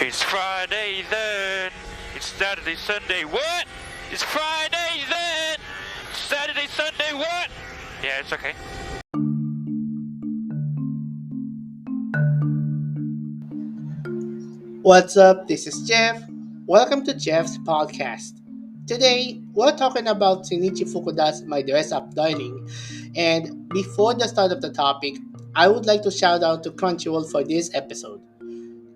It's Friday then. It's Saturday, Sunday. What? It's Friday then. Saturday, Sunday. What? Yeah, it's okay. What's up? This is Jeff. Welcome to Jeff's podcast. Today, we're talking about Shinichi Fukuda's My Dress Up Darling. And before the start of the topic, I would like to shout out to Crunchyroll for this episode.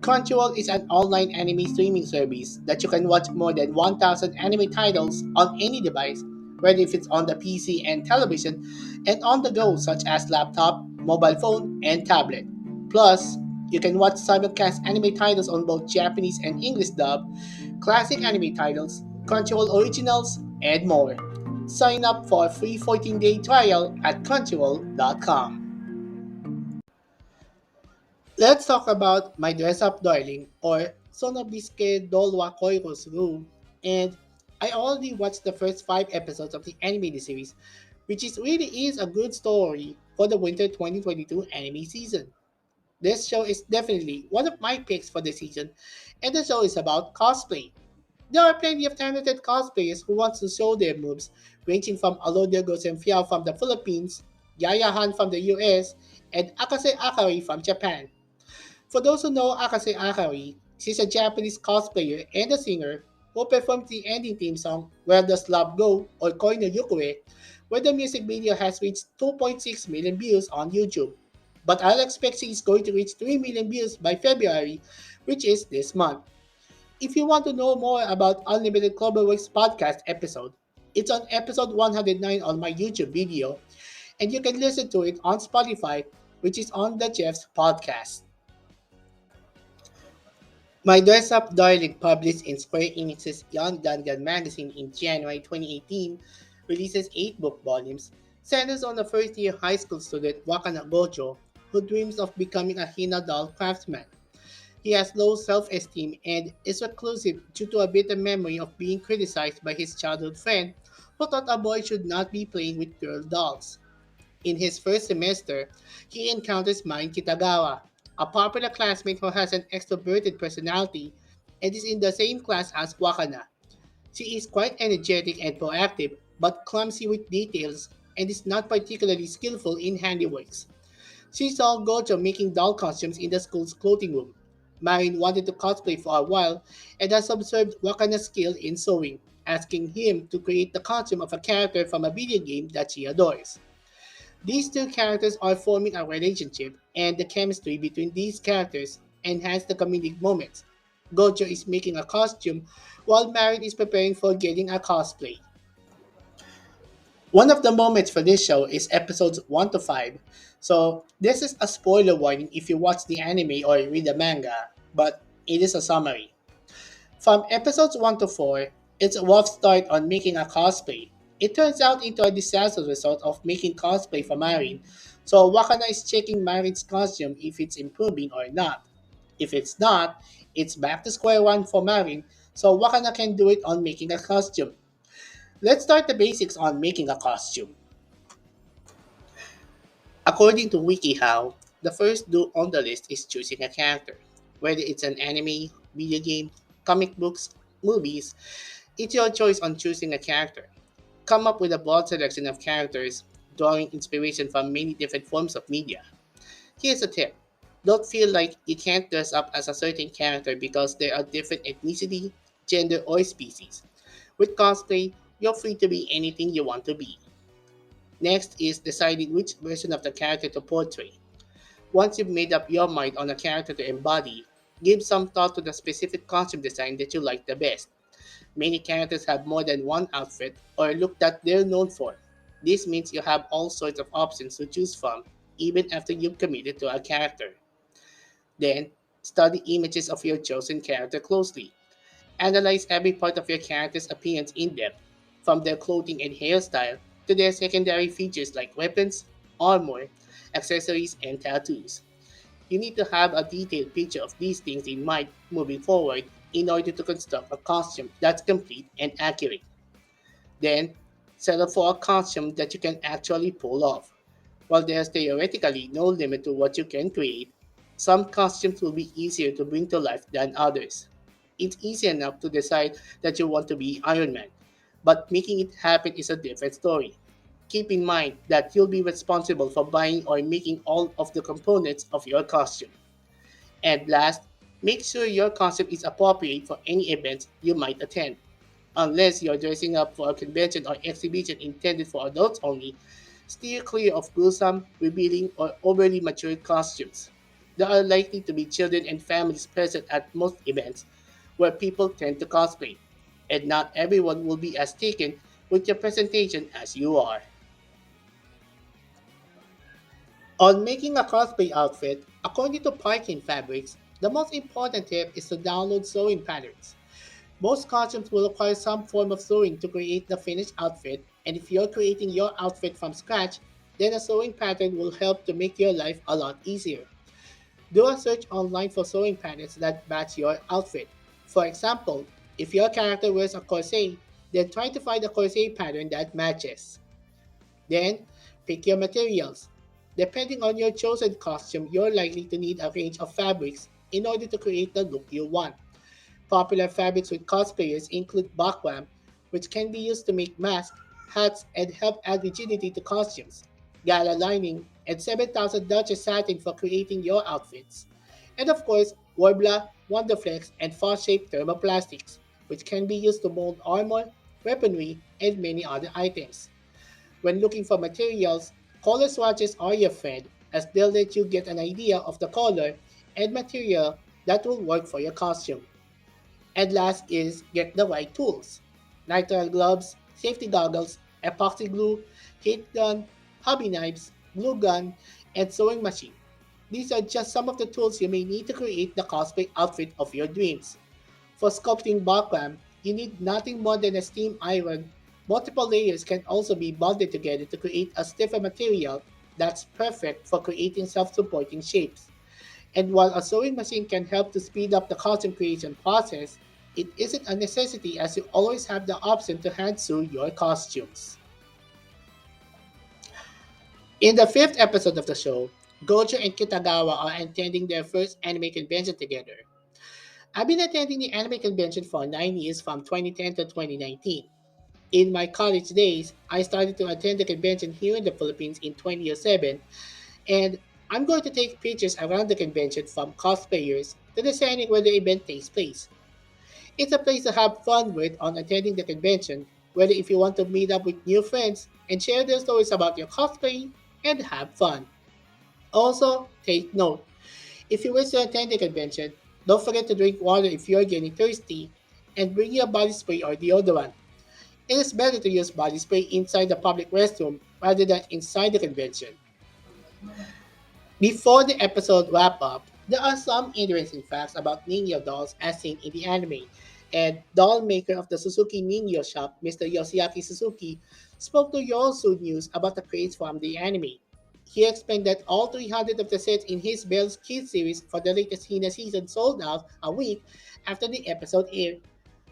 Crunchyroll is an online anime streaming service that you can watch more than 1,000 anime titles on any device, whether if it's on the PC and television, and on the go, such as laptop, mobile phone, and tablet. Plus, you can watch simulcast anime titles on both Japanese and English dub, classic anime titles, Crunchyroll originals, and more. Sign up for a free 14-day trial at crunchyroll.com. Let's talk about My Dress Up Darling or Sonobiske Dolwa Koiro's Room. And I already watched the first 5 episodes of the animated series, which really is a good story for the winter 2022 anime season. This show is definitely one of my picks for the season, and the show is about cosplay. There are plenty of talented cosplayers who want to show their moves, ranging from Alodia Gosenfiao from the Philippines, Yaya Han from the US, and Akase Akari from Japan. For those who know Akase Akari, she's a Japanese cosplayer and a singer who performed the ending theme song Where Does Love Go or Koi no Yukue, where the music video has reached 2.6 million views on YouTube. But I'll expect she is going to reach 3 million views by February, which is this month. If you want to know more about Unlimited Cloverworks podcast episode, it's on episode 109 on my YouTube video, and you can listen to it on Spotify, which is on the Jeff's podcast. My Dress Up Darling, published in Square Enix's Young Dungan magazine in January 2018, releases 8 book volumes, centers on a first-year high school student Wakana Gojo who dreams of becoming a Hina doll craftsman. He has low self-esteem and is reclusive due to a bitter memory of being criticized by his childhood friend who thought a boy should not be playing with girl dolls. In his first semester, he encounters Marin Kitagawa, a popular classmate who has an extroverted personality and is in the same class as Wakana. She is quite energetic and proactive, but clumsy with details and is not particularly skillful in handiworks. She saw Gojo making doll costumes in the school's clothing room. Marin wanted to cosplay for a while and has observed Wakana's skill in sewing, asking him to create the costume of a character from a video game that she adores. These two characters are forming a relationship, and the chemistry between these characters enhance the comedic moments. Gojo is making a costume, while Marin is preparing for getting a cosplay. One of the moments for this show is episodes 1 to 5, so this is a spoiler warning if you watch the anime or read the manga, but it is a summary. From episodes 1 to 4, it's a rough start on making a cosplay. It turns out into a disastrous result of making cosplay for Marin, so Wakana is checking Marin's costume if it's improving or not. If it's not, it's back to square one for Marin, so Wakana can do it on making a costume. Let's start the basics on making a costume. According to WikiHow, the first do on the list is choosing a character. Whether it's an anime, video game, comic books, movies, it's your choice on choosing a character. Come up with a broad selection of characters, drawing inspiration from many different forms of media. Here's a tip. Don't feel like you can't dress up as a certain character because there are different ethnicity, gender, or species. With cosplay, you're free to be anything you want to be. Next is deciding which version of the character to portray. Once you've made up your mind on a character to embody, give some thought to the specific costume design that you like the best. Many characters have more than one outfit or look that they're known for. This means you have all sorts of options to choose from, even after you've committed to a character. Then, study images of your chosen character closely. Analyze every part of your character's appearance in depth, from their clothing and hairstyle to their secondary features like weapons, armor, accessories, and tattoos. You need to have a detailed picture of these things in mind moving forward in order to construct a costume that's complete and accurate. Then, settle for a costume that you can actually pull off. While there's theoretically no limit to what you can create, Some costumes will be easier to bring to life than others. It's easy enough to decide that you want to be Iron Man, but making it happen is a different story. Keep in mind that you'll be responsible for buying or making all of the components of your costume. And last, make sure your costume is appropriate for any event you might attend. Unless you're dressing up for a convention or exhibition intended for adults only, steer clear of gruesome, revealing, or overly mature costumes. There are likely to be children and families present at most events where people tend to cosplay, and not everyone will be as taken with your presentation as you are. On making a cosplay outfit, according to Parkin Fabrics, the most important tip is to download sewing patterns. Most costumes will require some form of sewing to create the finished outfit, and if you're creating your outfit from scratch, then a sewing pattern will help to make your life a lot easier. Do a search online for sewing patterns that match your outfit. For example, if your character wears a corset, then try to find a corset pattern that matches. Then, pick your materials. Depending on your chosen costume, you're likely to need a range of fabrics in order to create the look you want. Popular fabrics with cosplayers include buckram, which can be used to make masks, hats, and help add rigidity to costumes, gala lining, and 7,000 Duchess satin for creating your outfits. And of course, Worbla, Wonderflex, and far-shaped thermoplastics, which can be used to mold armor, weaponry, and many other items. When looking for materials, color swatches are your friend as they'll let you get an idea of the color and material that will work for your costume. And last is get the right tools. Nitrile gloves, safety goggles, epoxy glue, heat gun, hobby knives, glue gun, and sewing machine. These are just some of the tools you may need to create the cosplay outfit of your dreams. For sculpting buckram, you need nothing more than a steam iron. Multiple layers can also be bonded together to create a stiffer material that's perfect for creating self-supporting shapes. And while a sewing machine can help to speed up the costume creation process, it isn't a necessity as you always have the option to hand sew your costumes. In the fifth episode of the show, Gojo and Kitagawa are attending their first anime convention together. I've been attending the anime convention for 9 years from 2010 to 2019. In my college days, I started to attend the convention here in the Philippines in 2007, and I'm going to take pictures around the convention from cosplayers to deciding where the event takes place. It's a place to have fun with on attending the convention, whether if you want to meet up with new friends and share their stories about your cosplay and have fun. Also, take note, if you wish to attend the convention, don't forget to drink water if you're getting thirsty and bring your body spray or deodorant. It is better to use body spray inside the public restroom rather than inside the convention. Before the episode wrap up, there are some interesting facts about Ningyo dolls as seen in the anime, and doll maker of the Suzuki Ningyo shop, Mr. Yoshiaki Suzuki, spoke to Yosu News about the craze from the anime. He explained that all 300 of the sets in his Bell's Kids series for the latest Hina season sold out a week after the episode aired.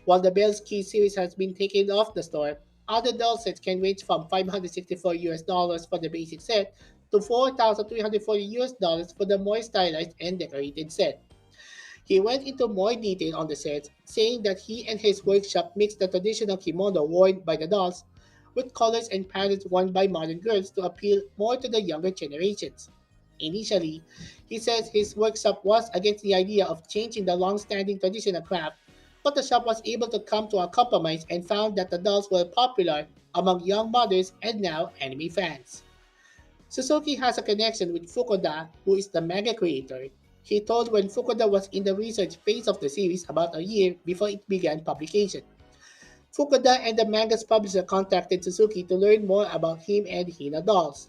While the Bell's Kids series has been taken off the store, other doll sets can range from 564 US dollars for the basic set to 4,340 US dollars for the more stylized and decorated set. He went into more detail on the sets, saying that he and his workshop mixed the traditional kimono worn by the dolls with colors and patterns worn by modern girls to appeal more to the younger generations. Initially, he says his workshop was against the idea of changing the long-standing traditional craft, but the shop was able to come to a compromise and found that the dolls were popular among young mothers and now anime fans. Suzuki has a connection with Fukuda, who is the manga creator. He told when Fukuda was in the research phase of the series about a year before it began publication. Fukuda and the manga's publisher contacted Suzuki to learn more about him and Hina dolls.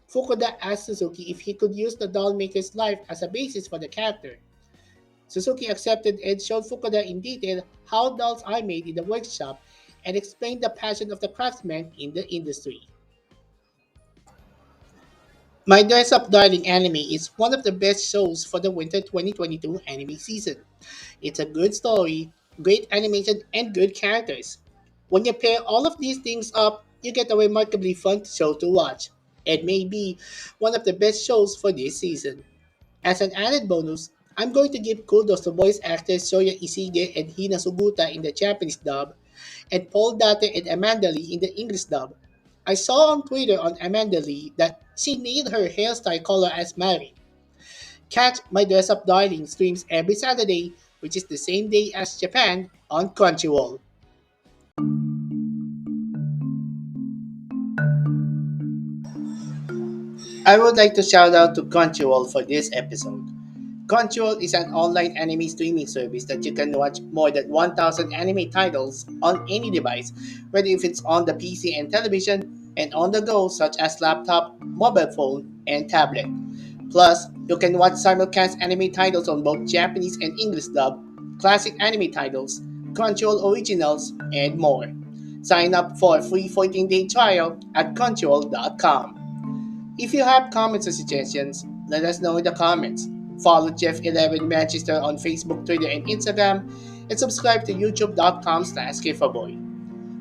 Fukuda asked Suzuki if he could use the doll maker's life as a basis for the character. Suzuki accepted and showed Fukuda in detail how dolls are made in the workshop and explained the passion of the craftsman in the industry. My Dress Up Darling anime is one of the best shows for the winter 2022 anime season. It's a good story, great animation, and good characters. When you pair all of these things up, you get a remarkably fun show to watch. It may be one of the best shows for this season. As an added bonus, I'm going to give kudos to voice actors Soya Isige and Hina Suguta in the Japanese dub, and Paul Date and Amanda Lee in the English dub. I saw on Twitter on Amanda Lee that she nailed her hairstyle color as Mari. Catch My Dress Up Darling streams every Saturday, which is the same day as Japan, on Crunchyroll. I would like to shout out to Crunchyroll for this episode. Crunchyroll is an online anime streaming service that you can watch more than 1,000 anime titles on any device, whether if it's on the PC and television, and on the go such as laptop, mobile phone, and tablet. Plus, you can watch simulcast anime titles on both Japanese and English dub, classic anime titles, Crunchyroll originals, and more. Sign up for a free 14-day trial at crunchyroll.com. If you have comments or suggestions, let us know in the comments. Follow Jeff11 Manchester on Facebook, Twitter, and Instagram, and subscribe to youtube.com/gifaboy.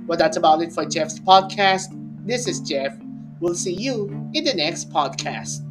Well, that's about it for Jeff's podcast. This is Jeff. We'll see you in the next podcast.